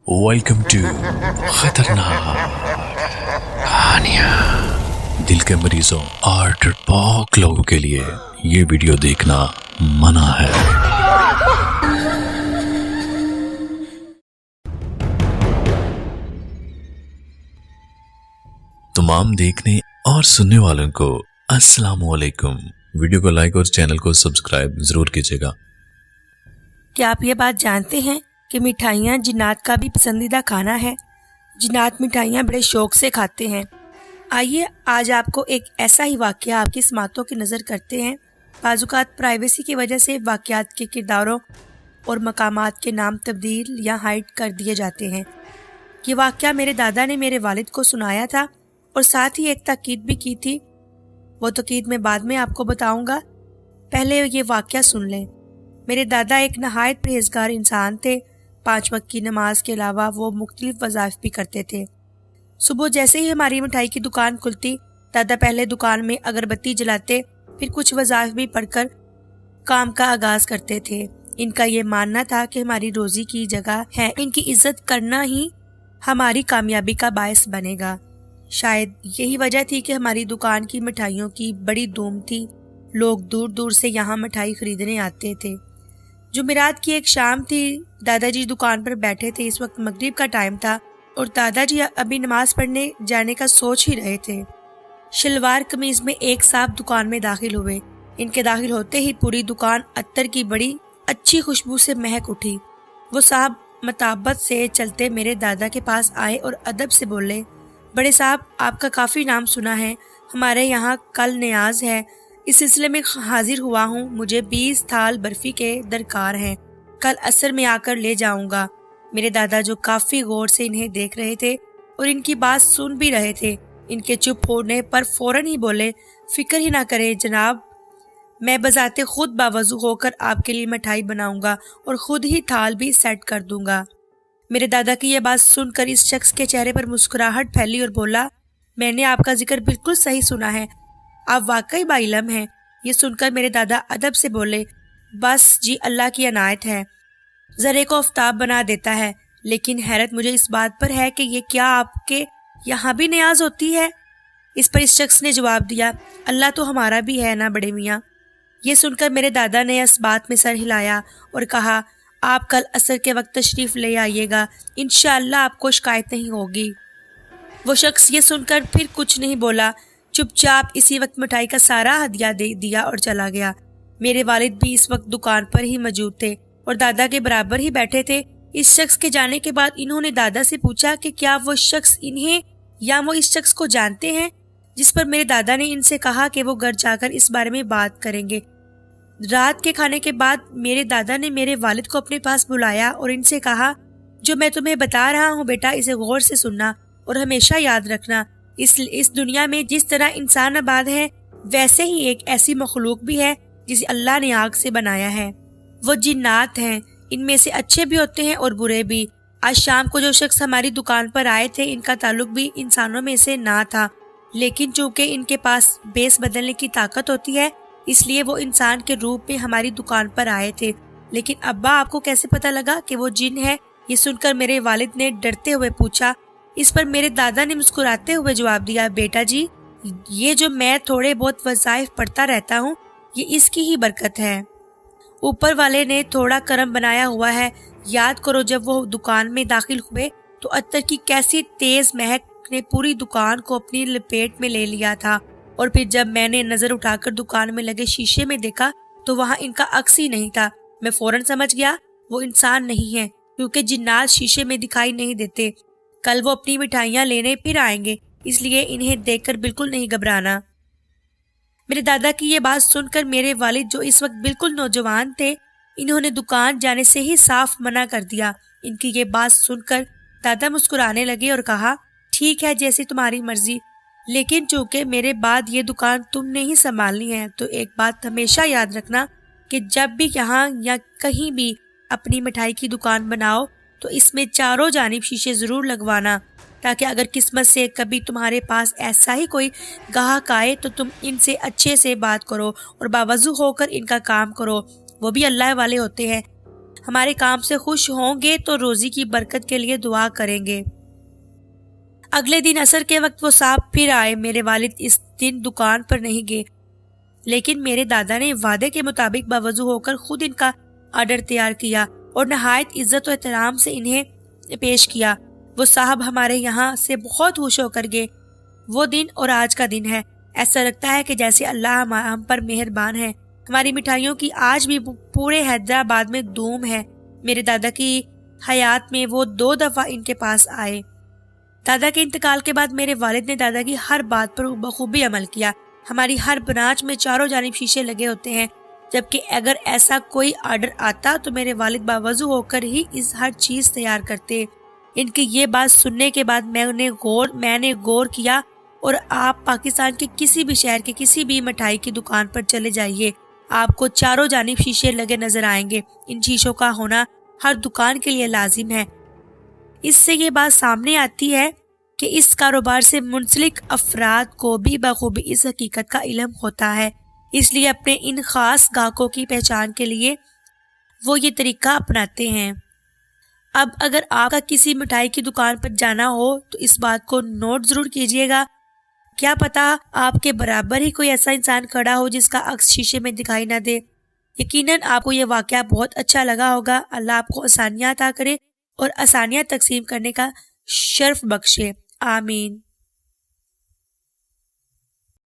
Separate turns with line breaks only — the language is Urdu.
ویلکم ٹو خطرناک کہانیاں۔ دل کے مریضوں اور ڈرپوک لوگوں کے لیے یہ ویڈیو دیکھنا منع ہے۔ تمام دیکھنے اور سننے والوں کو السلام علیکم۔ ویڈیو کو لائک اور چینل کو سبسکرائب ضرور کیجیے گا۔
کیا آپ یہ بات جانتے ہیں کہ مٹھائیاں جنات کا بھی پسندیدہ کھانا ہے؟ جنات مٹھائیاں بڑے شوق سے کھاتے ہیں۔ آئیے آج آپ کو ایک ایسا ہی واقعہ آپ کی سماعتوں کی نظر کرتے ہیں۔ بعض اوقات پرائیویسی کی وجہ سے واقعات کے کرداروں اور مقامات کے نام تبدیل یا ہائڈ کر دیے جاتے ہیں۔ یہ واقعہ میرے دادا نے میرے والد کو سنایا تھا اور ساتھ ہی ایک تاکید بھی کی تھی۔ وہ تاکید میں بعد میں آپ کو بتاؤں گا، پہلے یہ واقعہ سن لیں۔ میرے دادا ایک نہایت پرہیزگار انسان تھے۔ 5 وقت کی نماز کے علاوہ وہ مختلف وظائف بھی کرتے تھے۔ صبح جیسے ہی ہماری مٹھائی کی دکان کھلتی، دادا پہلے دکان میں اگربتی جلاتے، پھر کچھ وظائف بھی پڑھ کر کام کا آغاز کرتے تھے۔ ان کا یہ ماننا تھا کہ ہماری روزی کی جگہ ہے، ان کی عزت کرنا ہی ہماری کامیابی کا باعث بنے گا۔ شاید یہی وجہ تھی کہ ہماری دکان کی مٹھائیوں کی بڑی دھوم تھی۔ لوگ دور دور سے یہاں مٹھائی خریدنے آتے تھے۔ جمعرات کی ایک شام تھی، دادا جی دکان پر بیٹھے تھے۔ اس وقت مغرب کا ٹائم تھا اور دادا جی ابھی نماز پڑھنے جانے کا سوچ ہی رہے تھے۔ شلوار قمیض میں ایک صاحب دکان میں داخل ہوئے۔ ان کے داخل ہوتے ہی پوری دکان عطر کی بڑی اچھی خوشبو سے مہک اٹھی۔ وہ صاحب مطابت سے چلتے میرے دادا کے پاس آئے اور ادب سے بولے، بڑے صاحب، آپ کا کافی نام سنا ہے، ہمارے یہاں کل نیاز ہے، اس سلسلے میں حاضر ہوا ہوں۔ مجھے 20 تھال برفی کے درکار ہیں، کل عصر میں آ کر لے جاؤں گا۔ میرے دادا جو کافی غور سے انہیں دیکھ رہے تھے اور ان کی بات سن بھی رہے تھے، ان کے چپ ہونے پر فوراً ہی بولے، فکر ہی نہ کریں جناب، میں بذات خود باوضو ہو کر آپ کے لیے مٹھائی بناؤں گا اور خود ہی تھال بھی سیٹ کر دوں گا۔ میرے دادا کی یہ بات سن کر اس شخص کے چہرے پر مسکراہٹ پھیلی اور بولا، میں نے آپ کا ذکر بالکل صحیح سنا ہے، آپ واقعی باعلم ہیں۔ یہ سن کر میرے دادا ادب سے بولے، بس جی، اللہ کی عنایت ہے، ذرے کو آفتاب بنا دیتا ہے، لیکن حیرت مجھے اس بات پر ہے کہ یہ کیا آپ کے یہاں بھی نیاز ہوتی ہے؟ اس پر اس شخص نے جواب دیا، اللہ تو ہمارا بھی ہے نا بڑے میاں۔ یہ سن کر میرے دادا نے اس بات میں سر ہلایا اور کہا، آپ کل عصر کے وقت تشریف لے آئیے گا، انشاءاللہ آپ کو شکایت نہیں ہوگی۔ وہ شخص یہ سن کر پھر کچھ نہیں بولا، چپ چاپ اسی وقت مٹھائی کا سارا ہدیہ دے دیا اور چلا گیا۔ میرے والد بھی اس وقت دکان پر ہی موجود تھے اور دادا کے برابر ہی بیٹھے تھے۔ اس شخص کے جانے کے بعد انہوں نے دادا سے پوچھا کہ کیا وہ شخص انہیں یا وہ اس شخص کو جانتے ہیں، جس پر میرے دادا نے ان سے کہا کہ وہ گھر جا کر اس بارے میں بات کریں گے۔ رات کے کھانے کے بعد میرے دادا نے میرے والد کو اپنے پاس بلایا اور ان سے کہا، جو میں تمہیں بتا رہا ہوں بیٹا، اسے غور سے سننا اور ہمیشہ یاد رکھنا۔ اس دنیا میں جس طرح انسان آباد ہے، ویسے ہی ایک ایسی مخلوق بھی ہے جسے اللہ نے آگ سے بنایا ہے۔ وہ جنات ہیں، ان میں سے اچھے بھی ہوتے ہیں اور برے بھی۔ آج شام کو جو شخص ہماری دکان پر آئے تھے، ان کا تعلق بھی انسانوں میں سے نہ تھا، لیکن چونکہ ان کے پاس بیس بدلنے کی طاقت ہوتی ہے، اس لیے وہ انسان کے روپ میں ہماری دکان پر آئے تھے۔ لیکن ابا، آپ کو کیسے پتہ لگا کہ وہ جن ہے؟ یہ سن کر میرے والد نے ڈرتے ہوئے پوچھا۔ اس پر میرے دادا نے مسکراتے ہوئے جواب دیا، بیٹا جی، یہ جو میں تھوڑے بہت وظائف پڑھتا رہتا ہوں، یہ اس کی ہی برکت ہے۔ اوپر والے نے تھوڑا کرم بنایا ہوا ہے۔ یاد کرو جب وہ دکان میں داخل ہوئے تو عطر کی کیسی تیز مہک نے پوری دکان کو اپنی لپیٹ میں لے لیا تھا، اور پھر جب میں نے نظر اٹھا کر دکان میں لگے شیشے میں دیکھا تو وہاں ان کا عکس ہی نہیں تھا۔ میں فوراً سمجھ گیا وہ انسان نہیں ہے، کیونکہ جنات شیشے میں دکھائی نہیں دیتے۔ کل وہ اپنی مٹھائیاں لینے پھر آئیں گے، اس لیے انہیں دیکھ کر بالکل نہیں گھبرانا۔ میرے دادا کی یہ بات سن کر میرے والد، جو اس وقت بالکل نوجوان تھے، انہوں نے دکان جانے سے ہی صاف منع کر دیا۔ ان کی یہ بات سن کر دادا مسکرانے لگے اور کہا، ٹھیک ہے، جیسی تمہاری مرضی، لیکن چونکہ میرے بعد یہ دکان تم نے ہی سنبھالنی ہے، تو ایک بات ہمیشہ یاد رکھنا کہ جب بھی یہاں یا کہیں بھی اپنی مٹھائی کی دکان بناؤ تو اس میں چاروں جانب شیشے ضرور لگوانا، تاکہ اگر قسمت سے کبھی تمہارے پاس ایسا ہی کوئی گاہک آئے تو تم ان سے اچھے سے بات کرو اور باوضو ہو کر ان کا کام کرو، وہ بھی اللہ والے ہوتے ہیں۔ ہمارے کام سے خوش ہوں گے تو روزی کی برکت کے لیے دعا کریں گے۔ اگلے دن عصر کے وقت وہ صاحب پھر آئے۔ میرے والد اس دن دکان پر نہیں گئے، لیکن میرے دادا نے وعدے کے مطابق باوضو ہو کر خود ان کا آرڈر تیار کیا اور نہایت عزت و احترام سے انہیں پیش کیا۔ وہ صاحب ہمارے یہاں سے بہت خوش ہو کر گئے۔ وہ دن اور آج کا دن ہے، ایسا لگتا ہے کہ جیسے اللہ ہم پر مہربان ہے۔ ہماری مٹھائیوں کی آج بھی پورے حیدرآباد میں دھوم ہے۔ میرے دادا کی حیات میں وہ 2 دفعہ ان کے پاس آئے۔ دادا کے انتقال کے بعد میرے والد نے دادا کی ہر بات پر بخوبی عمل کیا۔ ہماری ہر برانچ میں چاروں جانب شیشے لگے ہوتے ہیں، جبکہ اگر ایسا کوئی آرڈر آتا تو میرے والد باوضو ہو کر ہی اس ہر چیز تیار کرتے۔ ان کی یہ بات سننے کے بعد میں نے غور کیا، اور آپ پاکستان کے کسی بھی شہر کے کسی بھی مٹھائی کی دکان پر چلے جائیے، آپ کو چاروں جانب شیشے لگے نظر آئیں گے۔ ان شیشوں کا ہونا ہر دکان کے لیے لازم ہے۔ اس سے یہ بات سامنے آتی ہے کہ اس کاروبار سے منسلک افراد کو بھی بخوبی اس حقیقت کا علم ہوتا ہے، اس لیے اپنے ان خاص گاہکوں کی پہچان کے لیے وہ یہ طریقہ اپناتے ہیں۔ اب اگر آپ کا کسی مٹھائی کی دکان پر جانا ہو تو اس بات کو نوٹ ضرور کیجیے گا، کیا پتا آپ کے برابر ہی کوئی ایسا انسان کھڑا ہو جس کا عکس شیشے میں دکھائی نہ دے۔ یقیناً آپ کو یہ واقعہ بہت اچھا لگا ہوگا۔ اللہ آپ کو آسانیاں عطا کرے اور آسانیاں تقسیم کرنے کا شرف بخشے، آمین۔